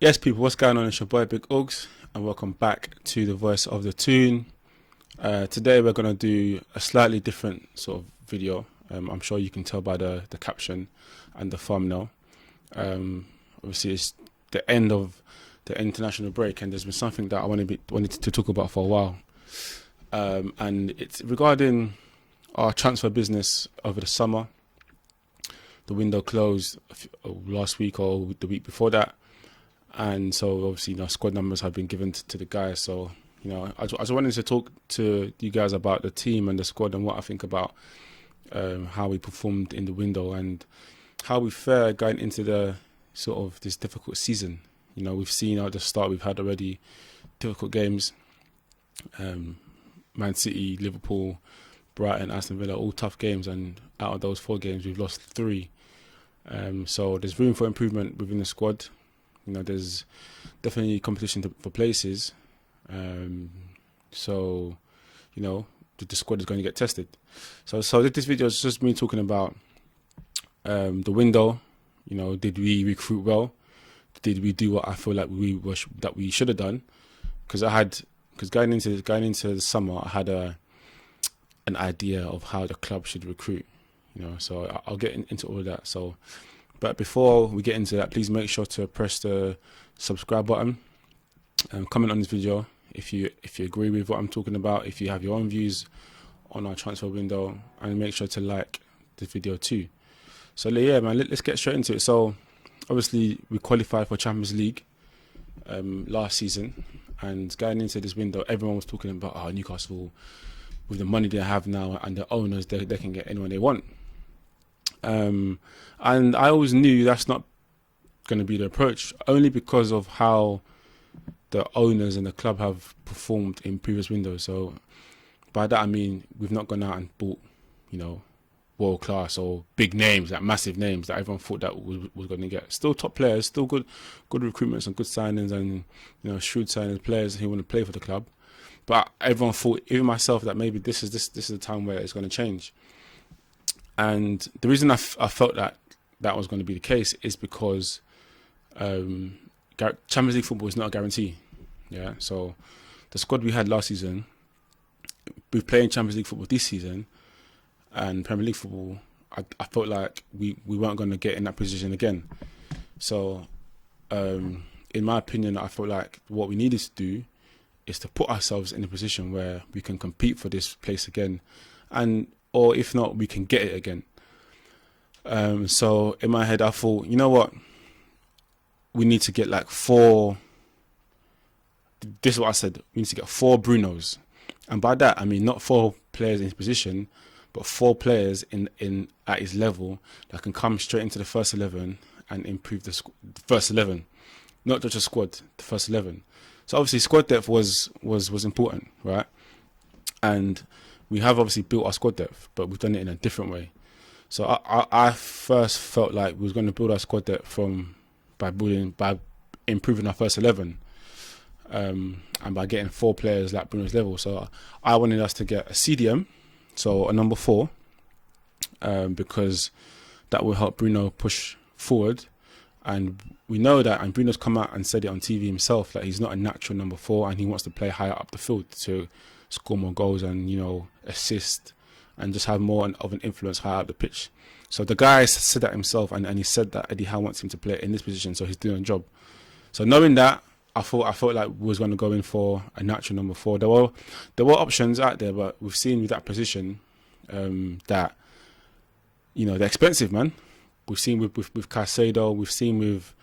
Yes, people, what's going on? It's your boy Big Uggs, and welcome back to the Voice of the Tune. Today, we're going to do a slightly different sort of video. I'm sure you can tell by the caption and the thumbnail. Obviously, it's the end of the international break, and there's been something that I wanted to talk about for a while. And it's regarding our transfer business over the summer. The window closed last week or the week before that. And so obviously, squad numbers have been given to the guys. So, I just wanted to talk to you guys about the team and the squad and what I think about how we performed in the window and how we fared going into the sort of this difficult season. We've seen at the start we've had already difficult games. Man City, Liverpool, Brighton, Aston Villa, all tough games. And out of those 4 games, we've lost 3. So there's room for improvement within the squad. There's definitely competition for places. So, the squad is going to get tested. So this video is just me talking about the window. Did we recruit well? Did we do what I feel like we should have done? Because going into the summer, I had an idea of how the club should recruit. So I'll get into all of that. But before we get into that, please make sure to press the subscribe button and comment on this video if you agree with what I'm talking about, if you have your own views on our transfer window, and make sure to like the video too. So yeah, man, let's get straight into it. So obviously we qualified for Champions League last season, and going into this window, everyone was talking about Newcastle, with the money they have now and the owners, they can get anyone they want. And I always knew that's not going to be the approach, only because of how the owners and the club have performed in previous windows. So by that I mean we've not gone out and bought, world class or big names, like massive names that everyone thought that was going to get. Still top players, still good recruitments and good signings, and shrewd signings, players who want to play for the club. But everyone thought, even myself, that maybe this is the time where it's going to change. And the reason I felt that was going to be the case is because Champions League football is not a guarantee. Yeah, so the squad we had last season, we're playing Champions League football this season, and Premier League football, I felt like we weren't going to get in that position again. So, in my opinion, I felt like what we needed to do is to put ourselves in a position where we can compete for this place again, or if not, we can get it again. So in my head, I thought, you know what? We need to get like 4. This is what I said. We need to get 4 Brunos. And by that, I mean not 4 players in his position, but 4 players in at his level that can come straight into the first 11 and improve the first 11. Not just a squad, the first 11. So obviously squad depth was important, right? And we have obviously built our squad depth, but we've done it in a different way. So I first felt like we was going to build our squad depth by improving our first 11, and by getting 4 players like Bruno's level. So I wanted us to get a CDM, so a number 4, because that will help Bruno push forward. And we know that, and Bruno's come out and said it on TV himself, that he's not a natural number 4, and he wants to play higher up the field to score more goals and assist and just have more of an influence higher up the pitch. So the guy said that himself, and he said that Eddie Howe wants him to play in this position, so he's doing a job. So knowing that, I felt like we was going to go in for a natural number 4. There were options out there, but we've seen with that position that they're expensive, man. We've seen with Caicedo, we've seen with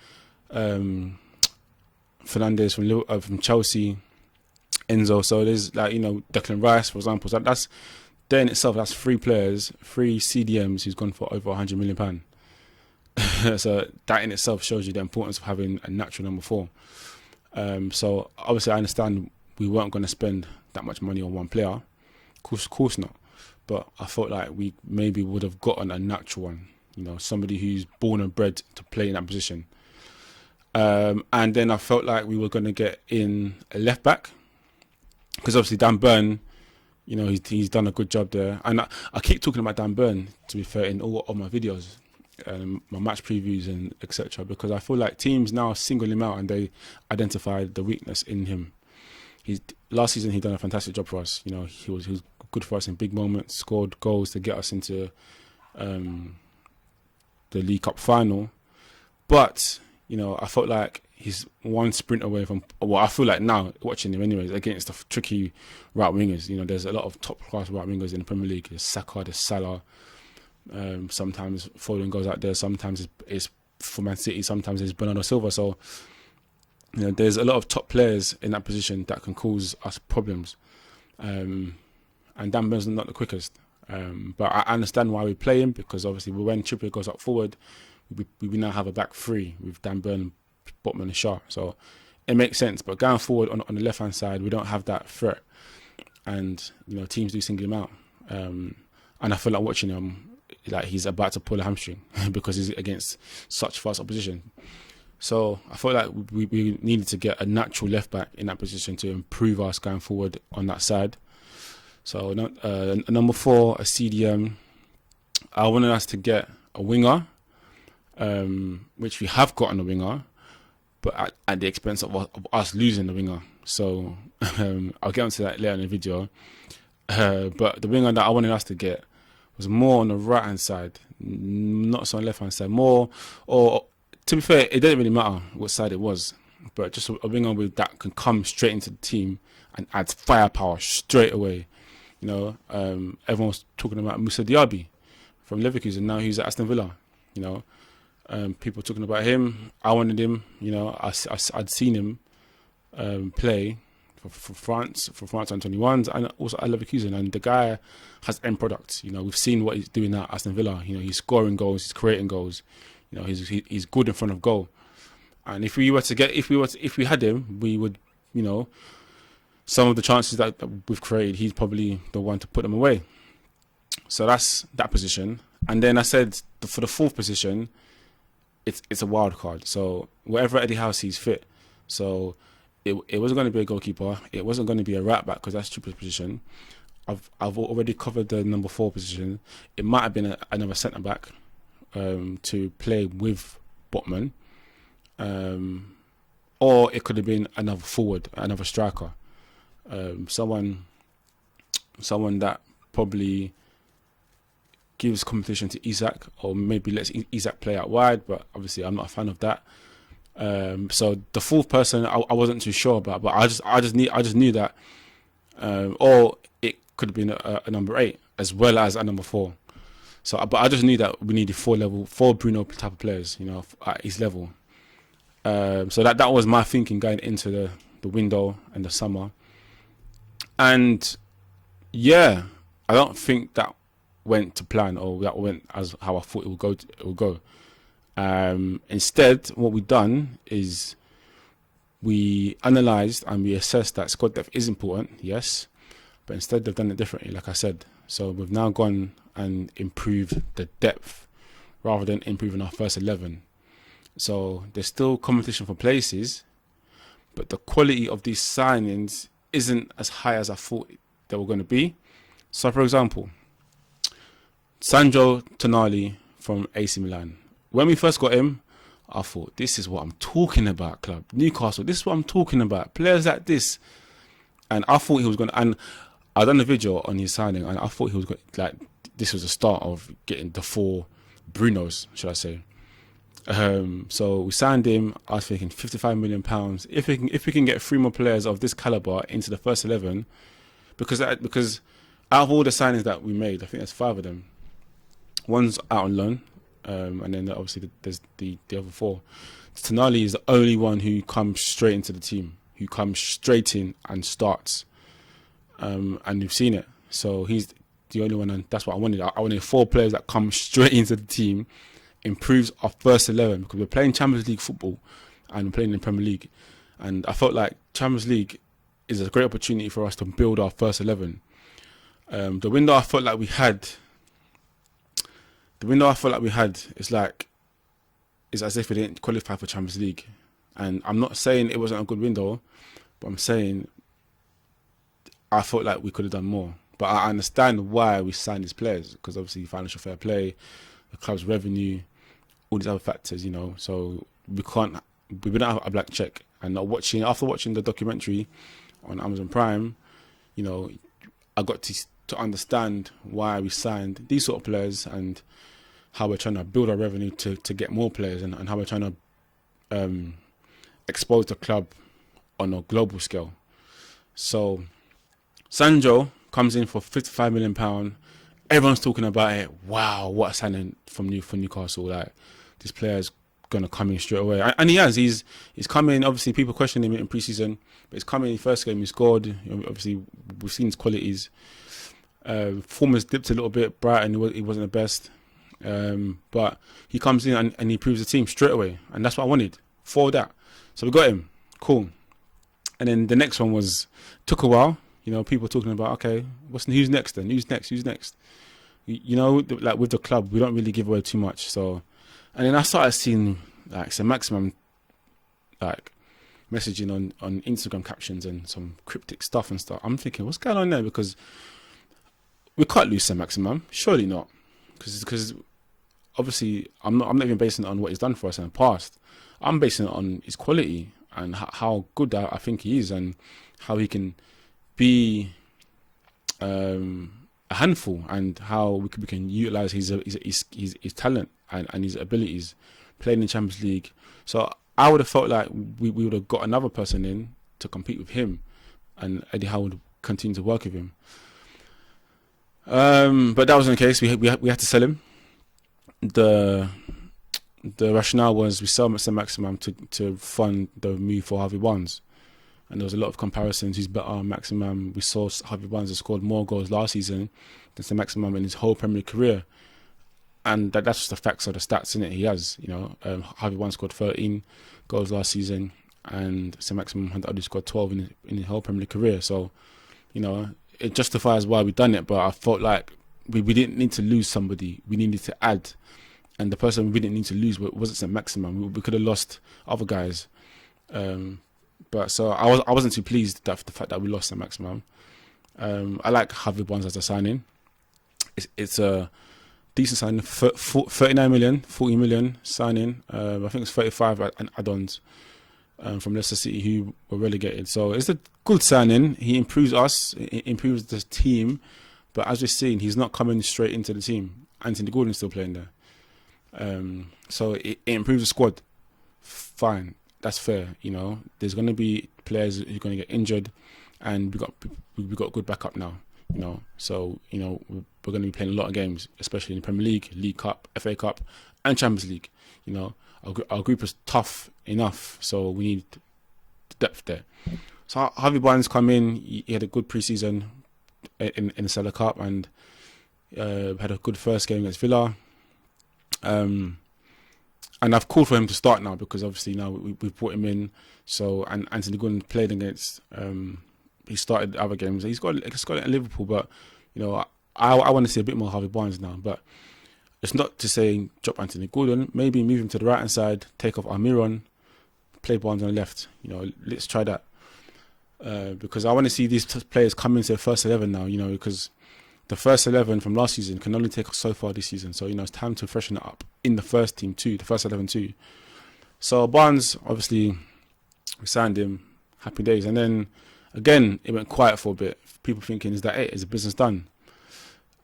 Fernandes from Chelsea, Enzo. So there's Declan Rice, for example. So that's there in itself. That's 3 players, 3 CDMs who's gone for over £100 million. So that in itself shows you the importance of having a natural number 4. So obviously I understand we weren't going to spend that much money on one player. Of course not. But I felt like we maybe would have gotten a natural one. Somebody who's born and bred to play in that position. And then I felt like we were going to get in a left back, because obviously Dan Burn, he's done a good job there. And I keep talking about Dan Burn, to be fair, in all of my videos. my match previews and etc. Because I feel like teams now single him out and they identify the weakness in him. Last season he done a fantastic job for us. You know, he was good for us in big moments, scored goals to get us into the League Cup final. But you know, I felt like he's one sprint away from. Well, I feel like now watching him, anyways, against the tricky right wingers. You know, there's a lot of top class right wingers in the Premier League. There's Saka, there's Salah. Sometimes Foden goes out there. Sometimes it's for Man City. Sometimes it's Bernardo Silva. So you know, there's a lot of top players in that position that can cause us problems. And Dan Burn's not the quickest. But I understand why we play him, because obviously when Trippier goes up forward, we now have a back three with Dan Burn, Botman and Shaw. So it makes sense. But going forward on the left-hand side, we don't have that threat. And, you know, teams do single him out. And I feel like watching him, like he's about to pull a hamstring because he's against such fast opposition. So I felt like we needed to get a natural left-back in that position to improve us going forward on that side. So number 4, a CDM. I wanted us to get a winger, which we have gotten a winger, but at the expense of us losing the winger. So I'll get onto that later in the video. But the winger that I wanted us to get was more on the right-hand side, not so on the left-hand side. More, or to be fair, it doesn't really matter what side it was, but just a winger that can come straight into the team and adds firepower straight away. You know, everyone's talking about Moussa Diaby from Leverkusen. Now he's at Aston Villa. You know, people talking about him. I wanted him. You know, I'd seen him play for France on 21s, and also at Leverkusen. And the guy has end products. You know, we've seen what he's doing at Aston Villa. You know, he's scoring goals, he's creating goals. You know, he's good in front of goal. And if we had him, we would, you know, some of the chances that we've created, he's probably the one to put them away. So that's that position. And then I said for the 4th position, it's a wild card. So wherever Eddie Howe sees fit. So it wasn't going to be a goalkeeper. It wasn't going to be a right back because that's Trippier's position. I've already covered the number 4 position. It might have been another centre back to play with Botman, or it could have been another forward, another striker. Someone that probably gives competition to Isak, or maybe lets Isak play out wide, but obviously I'm not a fan of that. So the 4th person I wasn't too sure about, but I just knew that, or it could have been a number 8 as well as a number 4. So, but I just knew that we needed 4 Bruno type of players, you know, at his level. So that was my thinking going into the window and the summer. And yeah, I don't think that went to plan, or that went as how I thought it would go. Instead, what we've done is we analysed and we assessed that squad depth is important, yes, but instead they've done it differently, like I said. So we've now gone and improved the depth rather than improving our first 11. So there's still competition for places, but the quality of these signings isn't as high as I thought they were going to be. So, for example, Sandro Tonali from AC Milan. When we first got him, I thought, this is what I'm talking about, club. Newcastle, this is what I'm talking about. Players like this. And I thought he was going to... And I done a video on his signing, and I thought he was going to... Like, this was the start of getting the 4 Brunos, should I say. So we signed him. I was thinking £55 million. If we can get 3 more players of this caliber into the first 11, because out of all the signings that we made, I think there's 5 of them. One's out on loan, and then obviously there's the other 4. Tonali is the only one who comes straight into the team, who comes straight in and starts, and we've seen it. So he's the only one, and that's what I wanted. I wanted 4 players that come straight into the team. Improves our first 11, because we're playing Champions League football and we're playing in the Premier League, and I felt like Champions League is a great opportunity for us to build our first 11. The window I felt like we had is as if we didn't qualify for Champions League. And I'm not saying it wasn't a good window, but I'm saying I felt like we could have done more. But I understand why we signed these players, because obviously financial fair play, the club's revenue, all these other factors, you know. So we don't have a black check. And after watching the documentary on Amazon Prime, you know, I got to understand why we signed these sort of players and how we're trying to build our revenue to get more players, and how we're trying to expose the club on a global scale. So Sancho comes in for £55 million. Everyone's talking about it. Wow, what a signing for Newcastle. Like, this player's gonna come in straight away, and he has. He's come in. Obviously, people questioned him in pre-season, but he's come in. The first game he scored. Obviously, we've seen his qualities. Form has dipped a little bit. Brighton, he wasn't the best, but he comes in and he proves the team straight away, and that's what I wanted for that. So we got him. Cool. And then the next one took a while. You know, people talking about, okay, who's next then? Who's next? You know, like with the club, we don't really give away too much. So, and then I started seeing like St. Maximum like messaging on Instagram captions and some cryptic stuff and stuff. I'm thinking, what's going on there? Because we can't lose St. Maximum, surely not. Because obviously I'm not even basing it on what he's done for us in the past. I'm basing it on his quality and how good I think he is, and how he can be a handful, and how we can utilize his talent and his abilities playing in Champions League. So I would have felt like we would have got another person in to compete with him, and Eddie Howe would continue to work with him. But that wasn't the case. We had to sell him. The rationale was we sell St. Maximum to fund the move for Harvey Barnes. And there was a lot of comparisons. Who's better? Maximum. We saw Harvey Barnes has scored more goals last season than St. Maximum in his whole Premier League career. And that's just the facts of the stats in it. He has, you know, Harvey Barnes scored 13 goals last season, and St. Maximum had only scored 12 in his whole Premier League career. So, you know, it justifies why we done it. But I felt like we didn't need to lose somebody. We needed to add. And the person we didn't need to lose wasn't St. Maximum. We could have lost other guys. But so I wasn't too pleased that the fact that we lost St. Maximum. I like Harvey Barnes as a signing. It's a decent signing. 39 million, 40 million signing. I think it's 35 add-ons from Leicester City, who were relegated. So it's a good signing. He improves us. He improves the team. But as we've seen, he's not coming straight into the team. Anthony Gordon's still playing there. So it improves the squad. Fine, that's fair. You know, there's going to be players who are going to get injured, and we got good backup now. You know, so you know we're going to be playing a lot of games, especially in the Premier League, League Cup, FA Cup, and Champions League. You know, our group is tough enough, so we need depth there. So Harvey Barnes come in. He had a good pre-season in the Salah Cup, and had a good first game against Villa. And I've called for him to start now, because obviously now we've brought him in. So, and Anthony Gordon played against. He started other games. He's got it at Liverpool, but you know I want to see a bit more Harvey Barnes now. But it's not to say drop Anthony Gordon. Maybe move him to the right hand side, take off Almiron, play Barnes on the left. You know, let's try that. Because I want to see these players come into the first 11 now. You know, because the first 11 from last season can only take us so far this season. So, you know, it's time to freshen it up in the first team too, the first 11 too. So Barnes, obviously, we signed him, happy days. And then, again, it went quiet for a bit. People thinking, is that it? Is the business done?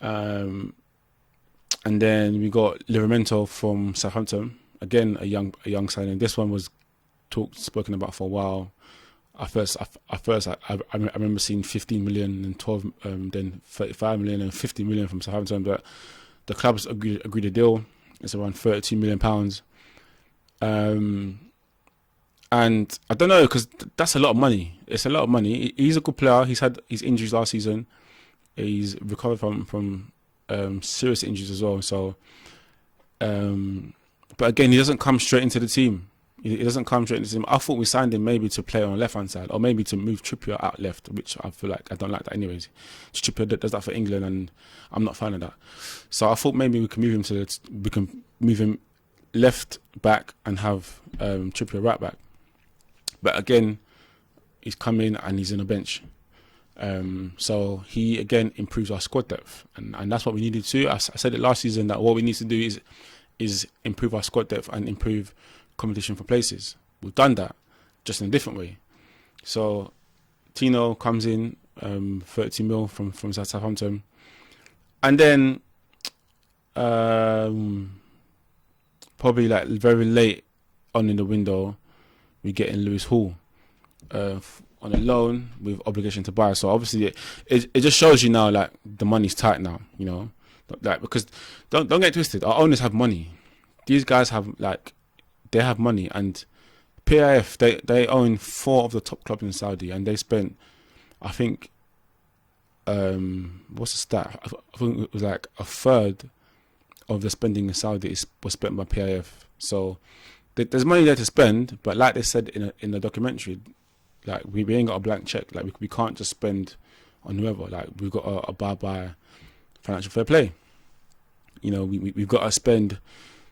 And then we got Livramento from Southampton. Again, a young signing. This one was spoken about for a while. At first, I remember seeing 15 million and 12, then 35 million and 50 million from Southampton. But the clubs agreed a deal. It's around £32 million. And I don't know, because that's a lot of money. It's a lot of money. He's a good player. He's had his injuries last season. He's recovered from serious injuries as well. So, but again, he doesn't come straight into the team. He doesn't come straight into the team. I thought we signed him maybe to play on the left-hand side, or maybe to move Trippier out left, which I feel like I don't like that anyways. Trippier does that for England, and I'm not a fan of that. So I thought maybe we can move him left back and have Trippier right back. But again, he's come in and he's on a bench. So he again improves our squad depth, and that's what we needed to do. I said it last season that what we need to do is is improve our squad depth and improve competition for places. We've done that, just in a different way. So Tino comes in, 30 mil from Southampton, and then probably like very late on in the window, we get in Lewis Hall on a loan with obligation to buy. So obviously it just shows you now, like, the money's tight now, you know, like, because don't get twisted, our owners have money. These guys have, like, they have money, and PIF, they own 4 of the top clubs in Saudi, and they spent, I think, what's the stat? I think it was like a third of the spending in Saudi was spent by PIF. So there's money there to spend, but like they said in the documentary, like, we ain't got a blank check. Like, we can't just spend on whoever. Like, we've got to abide by financial fair play. You know, we've got to spend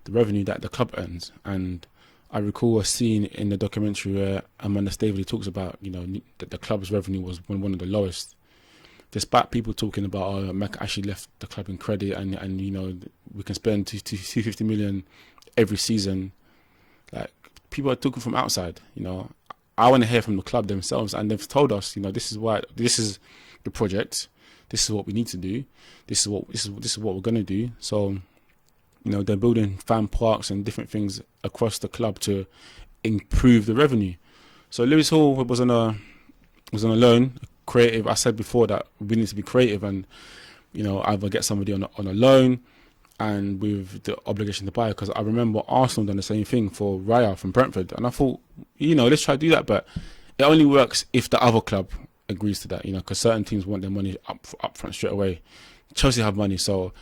the revenue that the club earns. And I recall a scene in the documentary where Amanda Staveley talks about, you know, that the club's revenue was one of the lowest. Despite people talking about, Mac actually left the club in credit, and you know, we can spend 250 million every season. Like, people are talking from outside, you know. I want to hear from the club themselves, and they've told us, you know, this is the project, this is what we need to do, this is what we're gonna do. So, you know, they're building fan parks and different things across the club to improve the revenue. So Lewis Hall was on a loan, creative. I said before that we need to be creative, and, you know, either get somebody on a loan and with the obligation to buy, because I remember Arsenal done the same thing for Raya from Brentford, and I thought, you know, let's try to do that, but it only works if the other club agrees to that, you know, because certain teams want their money up front straight away. Chelsea have money, so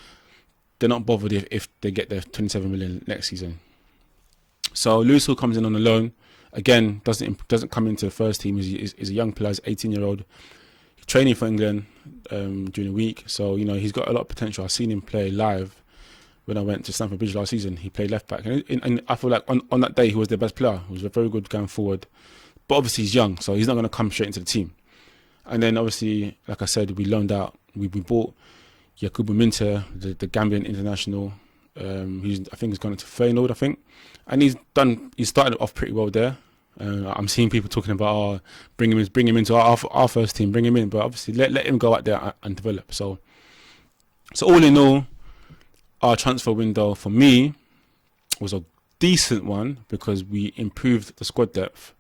they're not bothered if they get their 27 million next season. So Lewis Hall comes in on a loan. Again, doesn't come into the first team. He's a young player, he's 18-year-old, training for England during the week. So, you know, he's got a lot of potential. I've seen him play live when I went to Stamford Bridge last season. He played left back, and I feel like on that day he was their best player. He was very good going forward, but obviously he's young, so he's not going to come straight into the team. And then obviously, like I said, we loaned out. We bought Yakubu Minter, the Gambian international. I think he's gone into Feyenoord, I think, and he started off pretty well there. I'm seeing people talking about, bring him into our first team, bring him in, but obviously let him go out there and develop. So all in all, our transfer window for me was a decent one because we improved the squad depth.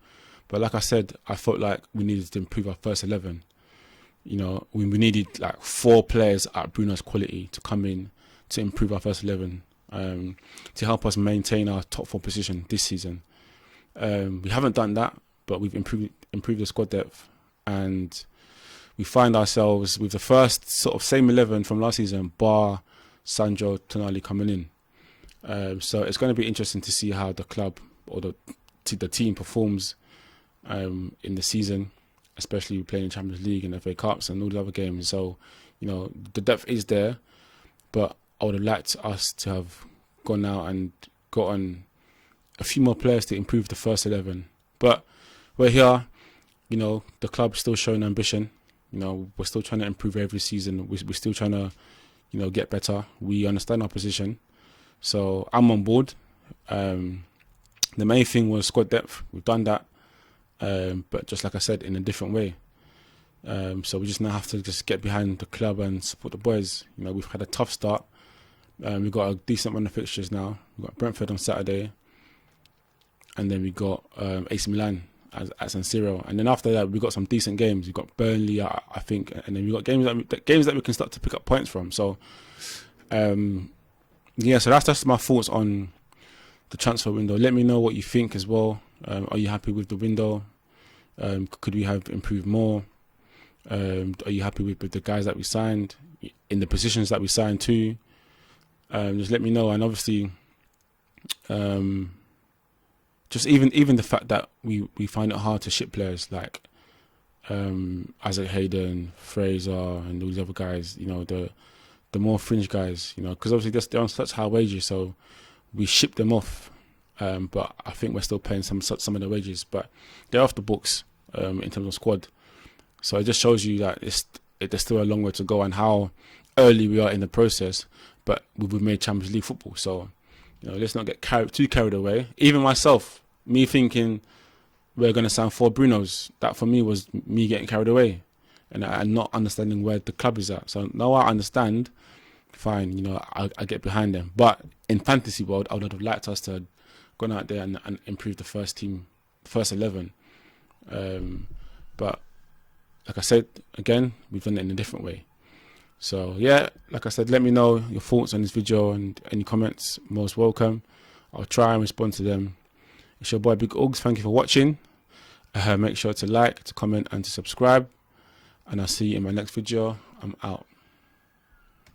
But like I said, I felt like we needed to improve our first 11. You know, we needed like 4 players at Bruno's quality to come in to improve our first 11, to help us maintain our top 4 position this season. We haven't done that, but we've improved the squad depth, and we find ourselves with the first sort of same 11 from last season, bar Sandro Tonali coming in. So it's going to be interesting to see how the club or the team performs in the season, especially playing in Champions League and FA Cups and all the other games. So, you know, the depth is there, but I would have liked us to have gone out and gotten a few more players to improve the first 11. But we're here, you know, the club's still showing ambition. You know, we're still trying to improve every season. We're still trying to, you know, get better. We understand our position. So I'm on board. The main thing was squad depth. We've done that. But just like I said, in a different way. So we just now have to just get behind the club and support the boys. You know, we've had a tough start. We've got a decent run of fixtures now. We've got Brentford on Saturday. And then we got AC Milan at San Siro. And then after that, we got some decent games. We've got Burnley, I think. And then we got games that we can start to pick up points from. So, yeah, so that's my thoughts on the transfer window. Let me know what you think as well. Are you happy with the window? Could we have improved more? Are you happy with the guys that we signed, in the positions that we signed to? Just let me know. And obviously, just even the fact that we find it hard to ship players like Isaac Hayden, Fraser, and all these other guys. You know, the more fringe guys. You know, because obviously they're on such high wages, so we ship them off. But I think we're still paying some of the wages, but they're off the books in terms of squad. So it just shows you that there's still a long way to go and how early we are in the process. But we've made Champions League football, so You know, let's not get too carried away. Even myself, me thinking we're going to sign 4 Brunos, that for me was me getting carried away and not understanding where the club is at. So now I understand, fine, you know, I get behind them. But in fantasy world, I would have liked us to have gone out there and improved the first 11. But like I said, again, we've done it in a different way. So yeah, like I said, let me know your thoughts on this video and any comments. Most welcome. I'll try and respond to them. It's your boy Big Uggs. Thank you for watching. Make sure to like, to comment and to subscribe. And I'll see you in my next video. I'm out.